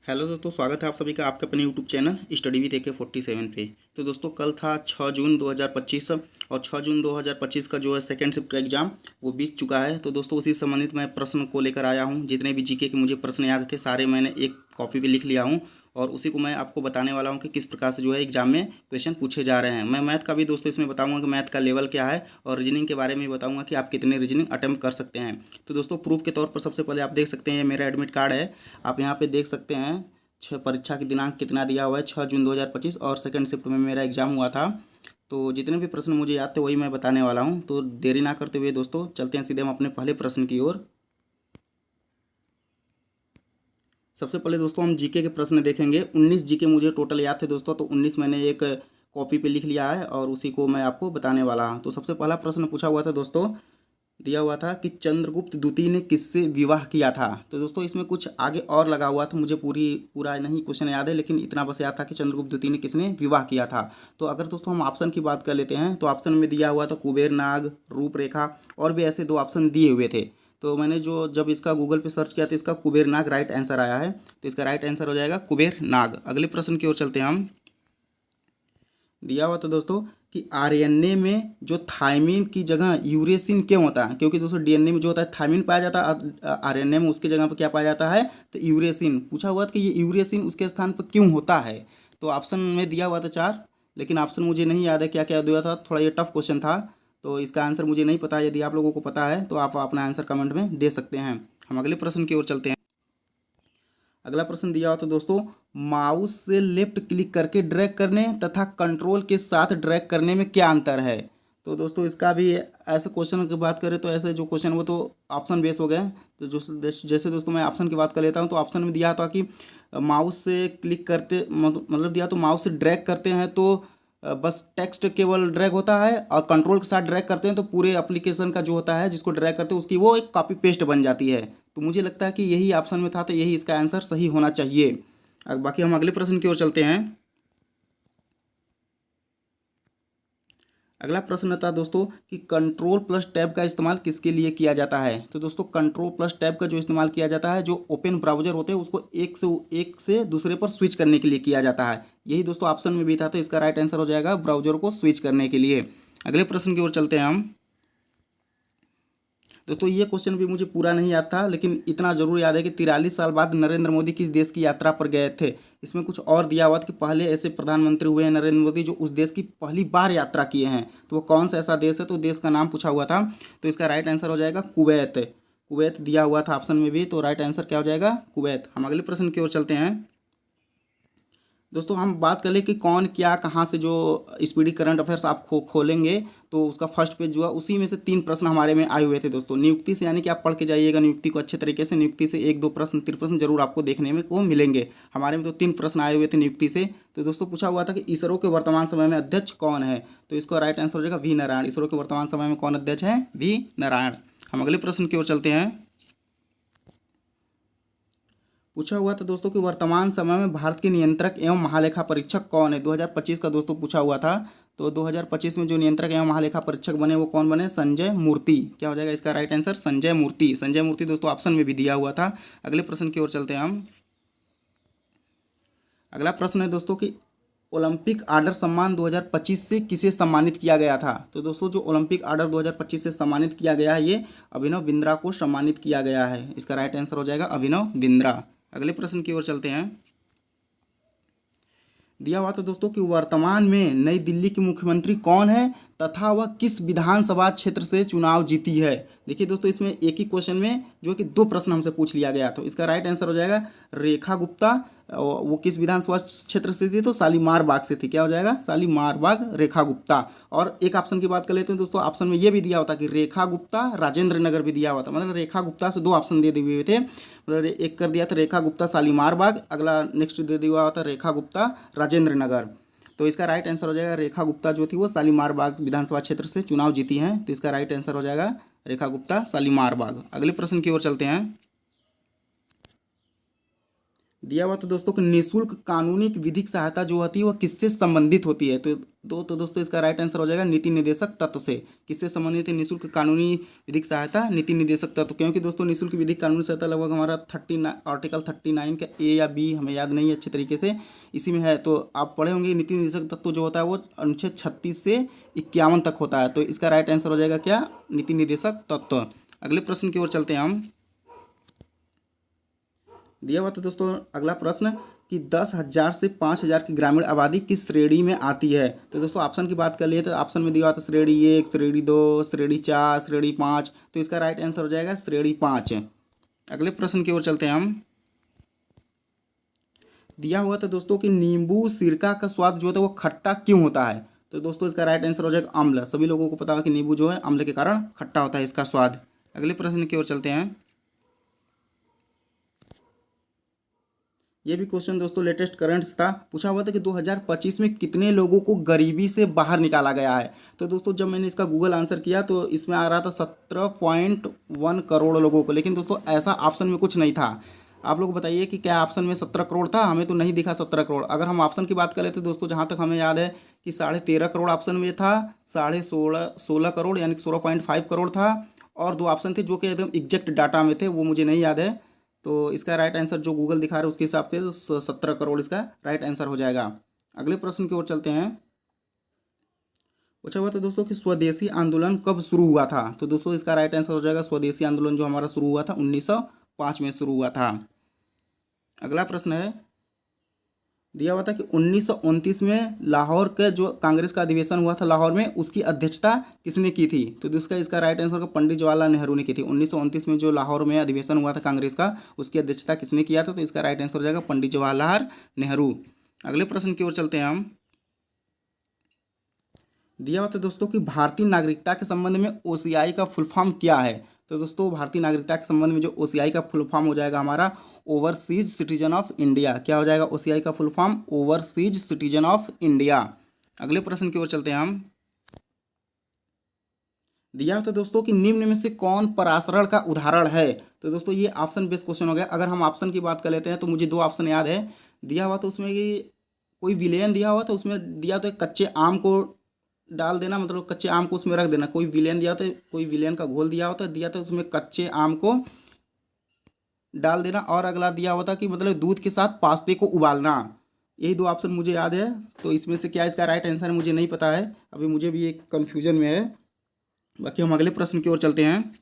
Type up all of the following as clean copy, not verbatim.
Hello दोस्तों, स्वागत है आप सभी का आपके अपने YouTube channel study with AK47 पे। तो दोस्तों कल था 6 जून 2025 और 6 जून 2025 का जो है सेकेंड शिफ्ट का एग्ज़ाम वो बीत चुका है। तो दोस्तों उसी संबंधित मैं प्रश्न को लेकर आया हूँ। जितने भी जीके के मुझे प्रश्न याद थे सारे मैंने एक कॉपी पे लिख लिया हूँ और उसी को मैं आपको बताने वाला हूँ कि किस प्रकार से जो है एग्जाम में क्वेश्चन पूछे जा रहे हैं। मैं मैथ का भी दोस्तों इसमें बताऊंगा कि मैथ का लेवल क्या है और रीजनिंग के बारे में बताऊंगा कि आप कितने रीजनिंग अटेम्प्ट कर सकते हैं। तो दोस्तों प्रूफ के तौर पर सबसे पहले आप देख सकते हैं ये मेरा एडमिट कार्ड है। आप यहाँ पे देख सकते हैं परीक्षा की दिनांक कितना दिया हुआ है 6 जून 2025 और सेकंड शिफ्ट में मेरा एग्जाम हुआ था। तो जितने भी प्रश्न मुझे याद थे वही मैं बताने वाला हूँ। तो देरी ना करते हुए दोस्तों चलते हैं सीधे हम अपने पहले प्रश्न की ओर। सबसे पहले दोस्तों हम जीके के प्रश्न देखेंगे। 19 जीके मुझे टोटल याद थे दोस्तों, तो 19 मैंने एक कॉपी पे लिख लिया है और उसी को मैं आपको बताने वाला हूँ। तो सबसे पहला प्रश्न पूछा हुआ था दोस्तों, दिया हुआ था कि चंद्रगुप्त द्वितीय ने किससे विवाह किया था। तो दोस्तों इसमें कुछ आगे और लगा हुआ था, मुझे पूरा नहीं क्वेश्चन याद है, लेकिन इतना बस याद था कि चंद्रगुप्त द्वितीय ने किसने विवाह किया था। तो अगर दोस्तों हम ऑप्शन की बात कर लेते हैं तो ऑप्शन में दिया हुआ था कुबेर नाग, रूपरेखा और भी ऐसे दो ऑप्शन दिए हुए थे। तो मैंने जब इसका गूगल पे सर्च किया तो इसका कुबेर नाग राइट आंसर आया है। तो इसका राइट आंसर हो जाएगा कुबेर नाग। अगले प्रश्न की ओर चलते हैं हम। दिया हुआ था दोस्तों कि आरएनए में जो थायमिन की जगह यूरेसिन क्यों होता है, क्योंकि दोस्तों डीएनए में जो होता है थायमिन पाया जाता है, आरएनए में उसकी जगह पर क्या पाया जाता है तो यूरेसिन। पूछा हुआ था कि ये यूरेसिन उसके स्थान पर क्यों होता है। तो ऑप्शन में दिया हुआ था चार, लेकिन ऑप्शन मुझे नहीं याद है क्या क्या दिया था, थोड़ा ये टफ क्वेश्चन था। तो इसका आंसर मुझे नहीं पता। यदि आप लोगों को पता है तो आप अपना आंसर कमेंट में दे सकते हैं। हम अगले प्रश्न की ओर चलते हैं। अगला प्रश्न दिया हुआ था दोस्तों, माउस से लेफ्ट क्लिक करके ड्रैग करने तथा कंट्रोल के साथ ड्रैग करने में क्या अंतर है। तो दोस्तों इसका भी ऐसे क्वेश्चन की बात करें तो ऐसे जो क्वेश्चन वो तो ऑप्शन बेस हो गए। तो जो जैसे दोस्तों मैं ऑप्शन की बात कर लेता हूँ तो ऑप्शन में दिया था कि माउस से क्लिक करते मतलब दिया तो माउस से ड्रैग करते हैं तो बस टेक्स्ट केवल ड्रैग होता है, और कंट्रोल के साथ ड्रैग करते हैं तो पूरे एप्लीकेशन का जो होता है जिसको ड्रैग करते हैं उसकी वो एक कॉपी पेस्ट बन जाती है। तो मुझे लगता है कि यही ऑप्शन में था, तो यही इसका आंसर सही होना चाहिए। अब बाकी हम अगले प्रश्न की ओर चलते हैं। अगला प्रश्न था दोस्तों कि कंट्रोल प्लस टैब का इस्तेमाल किसके लिए किया जाता है। तो दोस्तों कंट्रोल प्लस टैब का जो इस्तेमाल किया जाता है, जो ओपन ब्राउजर होते हैं उसको एक से दूसरे पर स्विच करने के लिए किया जाता है। यही दोस्तों ऑप्शन में भी था, तो इसका राइट आंसर हो जाएगा ब्राउजर को स्विच करने के लिए। अगले प्रश्न की ओर चलते हैं हम। दोस्तों ये क्वेश्चन भी मुझे पूरा नहीं याद था, लेकिन इतना जरूर याद है कि 43 साल बाद नरेंद्र मोदी किस देश की यात्रा पर गए थे। इसमें कुछ और दिया हुआ था कि पहले ऐसे प्रधानमंत्री हुए हैं नरेंद्र मोदी जो उस देश की पहली बार यात्रा किए हैं। तो वो कौन सा ऐसा देश है, तो देश का नाम पूछा हुआ था। तो इसका राइट आंसर हो जाएगा कुवैत। कुवैत दिया हुआ था ऑप्शन में भी, तो राइट आंसर क्या हो जाएगा कुवैत। हम अगले प्रश्न की ओर चलते हैं। दोस्तों हम बात कर ले कि कौन क्या कहाँ से जो स्पीडी करंट अफेयर्स आप खोलेंगे तो उसका फर्स्ट पेज जो है उसी में से 3 प्रश्न हमारे में आए हुए थे दोस्तों, नियुक्ति से। यानी कि आप पढ़ के जाइएगा नियुक्ति को अच्छे तरीके से। नियुक्ति से 1-2 प्रश्न 3 प्रश्न जरूर आपको देखने में को मिलेंगे। हमारे में तो 3 प्रश्न आए हुए थे नियुक्ति से। तो दोस्तों पूछा हुआ था कि इसरो के वर्तमान समय में अध्यक्ष कौन है। तो इसका राइट आंसर हो जाएगा वी नारायण। इसरो के वर्तमान समय में कौन अध्यक्ष है, वी नारायण। हम अगले प्रश्न की ओर चलते हैं। पूछा हुआ था दोस्तों कि वर्तमान समय में भारत के नियंत्रक एवं महालेखा परीक्षक कौन है। 2025 का दोस्तों पूछा हुआ था। तो 2025 में जो नियंत्रक एवं महालेखा परीक्षक बने वो कौन बने, संजय मूर्ति। क्या हो जाएगा इसका राइट आंसर, संजय मूर्ति। संजय मूर्ति दोस्तों ऑप्शन में भी दिया हुआ था। अगले प्रश्न की ओर चलते हैं हम। अगला प्रश्न है दोस्तों कि ओलंपिक आर्डर सम्मान 2025 से किसे सम्मानित किया गया था। तो दोस्तों जो ओलंपिक आर्डर 2025 से सम्मानित किया गया है ये अभिनव बिंद्रा को सम्मानित किया गया है। इसका राइट आंसर हो जाएगा अभिनव बिंद्रा। अगले प्रश्न की ओर चलते हैं। दिया हुआ था दोस्तों कि वर्तमान में नई दिल्ली की मुख्यमंत्री कौन है तथा वह किस विधानसभा क्षेत्र से चुनाव जीती है। देखिए दोस्तों इसमें एक ही क्वेश्चन में जो कि 2 प्रश्न हमसे पूछ लिया गया। तो इसका राइट आंसर हो जाएगा रेखा गुप्ता। वो किस विधानसभा क्षेत्र से थी, तो शालीमार बाग से थी। क्या हो जाएगा, शालीमार बाग रेखा गुप्ता। और एक ऑप्शन की बात कर लेते हैं दोस्तों, ऑप्शन में ये भी दिया होता कि रेखा गुप्ता राजेंद्र नगर भी दिया हुआ था। मतलब रेखा गुप्ता से 2 ऑप्शन दे दिए हुए थे। मतलब एक कर दिया था रेखा गुप्ता शालीमार बाग, अगला नेक्स्ट दे दिया हुआ था रेखा गुप्ता राजेंद्र नगर। तो इसका राइट आंसर हो जाएगा रेखा गुप्ता जो थी वो शालीमार बाग विधानसभा क्षेत्र से चुनाव जीती हैं। तो इसका राइट आंसर हो जाएगा रेखा गुप्ता शालीमार बाग। अगले प्रश्न की ओर चलते हैं। दिया हुआ था दोस्तों कि निःशुल्क कानूनी विधिक सहायता जो होती है वह किससे संबंधित होती है। तो दोस्तों इसका राइट आंसर हो जाएगा नीति निर्देशक तत्व से। किससे संबंधित है निःशुल्क कानूनी विधिक सहायता? नीति निर्देशक तत्व। क्योंकि दोस्तों निःशुल्क विधिक कानूनी सहायता लगभग हमारा आर्टिकल 39 का ए या बी, हमें याद नहीं है अच्छे तरीके से, इसी में है। तो आप पढ़े होंगे नीति निर्देशक तत्व जो होता है वो अनुच्छेद 36 से 51 तक होता है। तो इसका राइट आंसर हो जाएगा क्या? नीति निर्देशक तत्व। अगले प्रश्न की ओर चलते हैं हम। दिया हुआ था दोस्तों अगला प्रश्न कि 10,000 से 5,000 की ग्रामीण आबादी किस श्रेणी में आती है। तो दोस्तों ऑप्शन की बात कर लिए तो ऑप्शन में दिया हुआ था श्रेणी 1, श्रेणी 2, श्रेणी 4, श्रेणी 5। तो इसका राइट आंसर हो जाएगा श्रेणी 5। अगले प्रश्न की ओर चलते हैं हम। दिया हुआ था दोस्तों कि नींबू सिरका का स्वाद जो होता है वो खट्टा क्यों होता है। तो दोस्तों इसका राइट आंसर हो जाएगा अम्ल। सभी लोगों को पता है कि नींबू जो है अम्ल के कारण खट्टा होता है इसका स्वाद। अगले प्रश्न की ओर चलते हैं। ये भी क्वेश्चन दोस्तों लेटेस्ट करंट था। पूछा हुआ था कि 2025 में कितने लोगों को गरीबी से बाहर निकाला गया है। तो दोस्तों जब मैंने इसका गूगल आंसर किया तो इसमें आ रहा था 17.1 करोड़ लोगों को, लेकिन दोस्तों ऐसा ऑप्शन में कुछ नहीं था। आप लोग बताइए कि क्या ऑप्शन में 17 करोड़ था? हमें तो नहीं दिखा 17 करोड़। अगर हम ऑप्शन की बात करें तो दोस्तों जहाँ तक हमें याद है कि 13.5 करोड़ ऑप्शन में था, 16.5 करोड़ यानी कि 16.5 करोड़ था, और 2 ऑप्शन थे जो कि एकदम एग्जैक्ट डाटा में थे, वो मुझे नहीं याद है। तो इसका राइट आंसर जो गूगल दिखा रहा है उसके हिसाब से 17 करोड़ इसका राइट आंसर हो जाएगा। अगले प्रश्न की ओर चलते हैं। पूछा हुआ था दोस्तों कि स्वदेशी आंदोलन कब शुरू हुआ था। तो दोस्तों इसका राइट आंसर हो जाएगा स्वदेशी आंदोलन जो हमारा शुरू हुआ था 1905 में शुरू हुआ था। अगला प्रश्न है, दिया हुआ था कि 1929 में लाहौर के जो कांग्रेस का अधिवेशन हुआ था लाहौर में, उसकी अध्यक्षता किसने की थी। तो इसका राइट आंसर का पंडित जवाहरलाल नेहरू ने की थी। 1929 में जो लाहौर में अधिवेशन हुआ था कांग्रेस का, उसकी अध्यक्षता किसने किया था। तो इसका राइट आंसर हो जाएगा पंडित जवाहरलाल नेहरू। अगले प्रश्न की ओर चलते हैं हम। दिया हुआ था दोस्तों कि भारतीय नागरिकता के संबंध में ओसीआई का फुल फॉर्म क्या है। तो दोस्तों भारतीय नागरिकता के संबंध में जो ओसीआई का फुल फॉर्म हो जाएगा हमारा ओवरसीज सिटीजन ऑफ इंडिया। क्या हो जाएगा ओसीआई का full form? Overseas citizen of India. अगले प्रश्न की ओर चलते हैं हम। दिया होता है दोस्तों कि निम्न में से कौन पराशरण का उदाहरण है। तो दोस्तों ये ऑप्शन बेस्ड क्वेश्चन हो गया। अगर हम ऑप्शन की बात कर लेते हैं तो मुझे 2 ऑप्शन याद है। दिया हुआ तो उसमें कि कोई विलेन दिया हुआ था, उसमें दिया तो कच्चे आम को डाल देना, मतलब कच्चे आम को उसमें रख देना। कोई विलेन दिया होता है, कोई विलेन का घोल दिया होता है, दिया था उसमें कच्चे आम को डाल देना, और अगला दिया होता कि मतलब दूध के साथ पास्ते को उबालना। यही 2 ऑप्शन मुझे याद है। तो इसमें से क्या इसका राइट आंसर है मुझे नहीं पता है, अभी मुझे भी एक कन्फ्यूजन में है। बाकी हम अगले प्रश्न की ओर चलते हैं।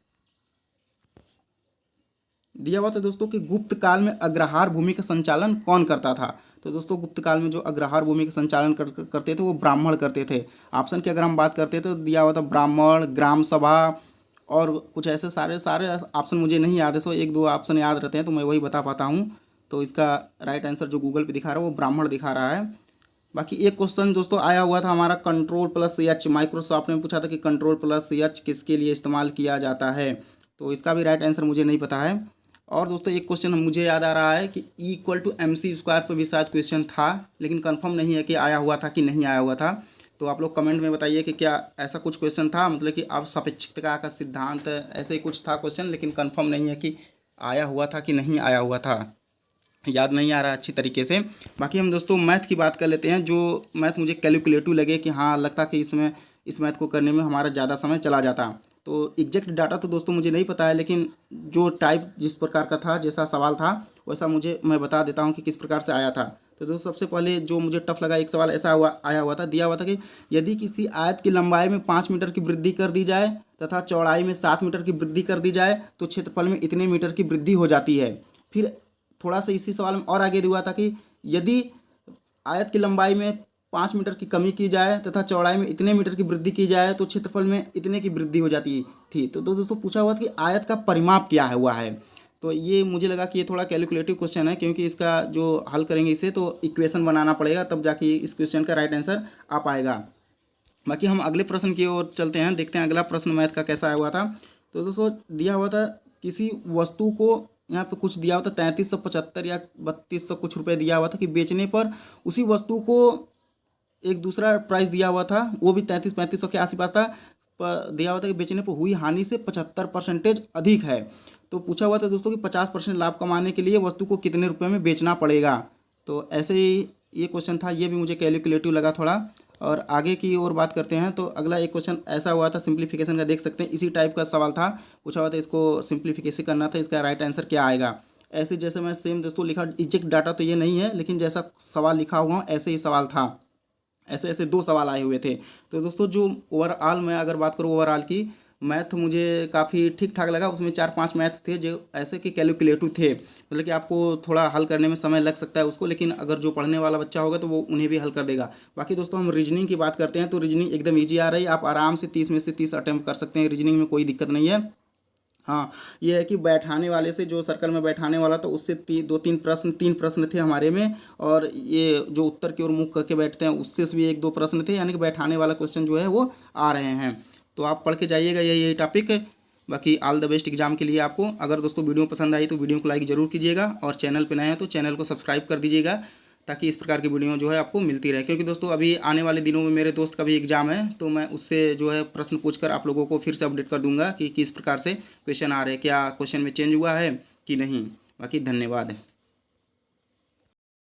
दिया हुआ था दोस्तों कि गुप्त काल में अग्रहार भूमि का संचालन कौन करता था। तो दोस्तों गुप्त काल में जो अग्रहार भूमि का संचालन करते थे वो ब्राह्मण करते थे। ऑप्शन की अगर हम बात करते तो दिया हुआ था ब्राह्मण, ग्राम सभा, और कुछ ऐसे सारे सारे ऑप्शन मुझे नहीं याद है। सो 1-2 ऑप्शन याद रहते हैं तो मैं वही बता पाता हूँ। तो इसका राइट आंसर जो गूगल पे दिखा रहा है वो ब्राह्मण दिखा रहा है। बाकी एक क्वेश्चन दोस्तों आया हुआ था हमारा Ctrl+H, माइक्रोसॉफ्ट ने पूछा था कि Ctrl+H किसके लिए इस्तेमाल किया जाता है। तो इसका भी राइट आंसर मुझे नहीं पता है। और दोस्तों एक क्वेश्चन मुझे याद आ रहा है कि E=mc² पर भी शायद क्वेश्चन था, लेकिन कंफर्म नहीं है कि आया हुआ था कि नहीं आया हुआ था। तो आप लोग कमेंट में बताइए कि क्या ऐसा कुछ क्वेश्चन था, मतलब कि अब सापेक्षिकता का सिद्धांत ऐसे ही कुछ था क्वेश्चन, लेकिन कंफर्म नहीं है कि आया हुआ था कि नहीं आया हुआ था, याद नहीं आ रहा अच्छी तरीके से। बाकी हम दोस्तों मैथ की बात कर लेते हैं। जो मैथ मुझे कैलकुलेटिव लगे कि हाँ लगता कि इसमें इस मैथ को करने में हमारा ज़्यादा समय चला जाता। तो एग्जैक्ट डाटा तो दोस्तों मुझे नहीं पता है, लेकिन जो टाइप जिस प्रकार का था, जैसा सवाल था वैसा मैं बता देता हूँ कि किस प्रकार से आया था। तो दोस्तों सबसे पहले जो मुझे टफ लगा एक सवाल ऐसा आया हुआ था, दिया हुआ था कि यदि किसी आयत की लंबाई में 5 मीटर की वृद्धि कर दी जाए तथा चौड़ाई में 7 मीटर की वृद्धि कर दी जाए तो क्षेत्रफल में इतने मीटर की वृद्धि हो जाती है। फिर थोड़ा सा इसी सवाल में और आगे दिया था कि यदि आयत की लंबाई में 5 मीटर की कमी की जाए तथा चौड़ाई में इतने मीटर की वृद्धि की जाए तो क्षेत्रफल में इतने की वृद्धि हो जाती थी। तो दोस्तों पूछा हुआ था कि आयत का परिमाप क्या है हुआ है। तो ये मुझे लगा कि ये थोड़ा कैलकुलेटिव क्वेश्चन है, क्योंकि इसका जो हल करेंगे इसे तो इक्वेशन बनाना पड़ेगा, तब जाके इस क्वेश्चन का राइट आंसर आ पाएगा। बाकी हम अगले प्रश्न की ओर चलते हैं, देखते हैं अगला प्रश्न मैथ का कैसा आया हुआ था। तो दोस्तों दिया हुआ था किसी वस्तु को, यहाँ पे कुछ दिया हुआ था 3375 या 3200 कुछ रुपए दिया हुआ था कि बेचने पर उसी वस्तु को एक दूसरा प्राइस दिया हुआ था, वो भी 3500 के आसपास था, दिया हुआ था कि बेचने पर हुई हानि से 75% अधिक है। तो पूछा हुआ था दोस्तों कि 50% लाभ कमाने के लिए वस्तु को कितने रुपए में बेचना पड़ेगा। तो ऐसे ही ये क्वेश्चन था, ये भी मुझे कैलकुलेटिव लगा थोड़ा। और आगे की ओर बात करते हैं तो अगला एक क्वेश्चन ऐसा हुआ था सिंप्लीफिकेशन का, देख सकते हैं इसी टाइप का सवाल था, पूछा हुआ था इसको सिंप्लीफिकेशन करना था, इसका राइट आंसर क्या आएगा। ऐसे जैसे मैं सेम दोस्तों लिखा, एग्जैक्ट डाटा तो ये नहीं है लेकिन जैसा सवाल लिखा हुआ ऐसे ही सवाल था। ऐसे ऐसे 2 सवाल आए हुए थे। तो दोस्तों जो ओवरऑल मैं अगर बात करूँ ओवरऑल की, मैथ मुझे काफ़ी ठीक ठाक लगा। उसमें 4-5 मैथ थे जो ऐसे कि कैलकुलेटिव थे, मतलब कि आपको थोड़ा हल करने में समय लग सकता है उसको, लेकिन अगर जो पढ़ने वाला बच्चा होगा तो वो उन्हें भी हल कर देगा। बाकी दोस्तों हम रीजनिंग की बात करते हैं तो रीजनिंग एकदम ईजी आ रही है, आप आराम से 30 में से 30 अटैम्प्ट कर सकते हैं, रीजनिंग में कोई दिक्कत नहीं है। हाँ, ये है कि बैठाने वाले से, जो सर्कल में बैठाने वाला था उससे 3 प्रश्न थे हमारे में, और ये जो उत्तर की ओर मुख करके बैठते हैं उससे भी 1-2 प्रश्न थे, यानी कि बैठाने वाला क्वेश्चन जो है वो आ रहे हैं। तो आप पढ़ के जाइएगा, यही टॉपिक है। बाकी ऑल द बेस्ट एग्जाम के लिए आपको। अगर दोस्तों वीडियो पसंद आई तो वीडियो को लाइक ज़रूर कीजिएगा, और चैनल पर नए हैं तो चैनल को सब्सक्राइब कर दीजिएगा, ताकि इस प्रकार की वीडियो जो है आपको मिलती रहे। क्योंकि दोस्तों अभी आने वाले दिनों में मेरे दोस्त का भी एग्जाम है, तो मैं उससे जो है प्रश्न पूछकर आप लोगों को फिर से अपडेट कर दूंगा कि किस प्रकार से क्वेश्चन आ रहे हैं, क्या क्वेश्चन में चेंज हुआ है कि नहीं। बाकी धन्यवाद।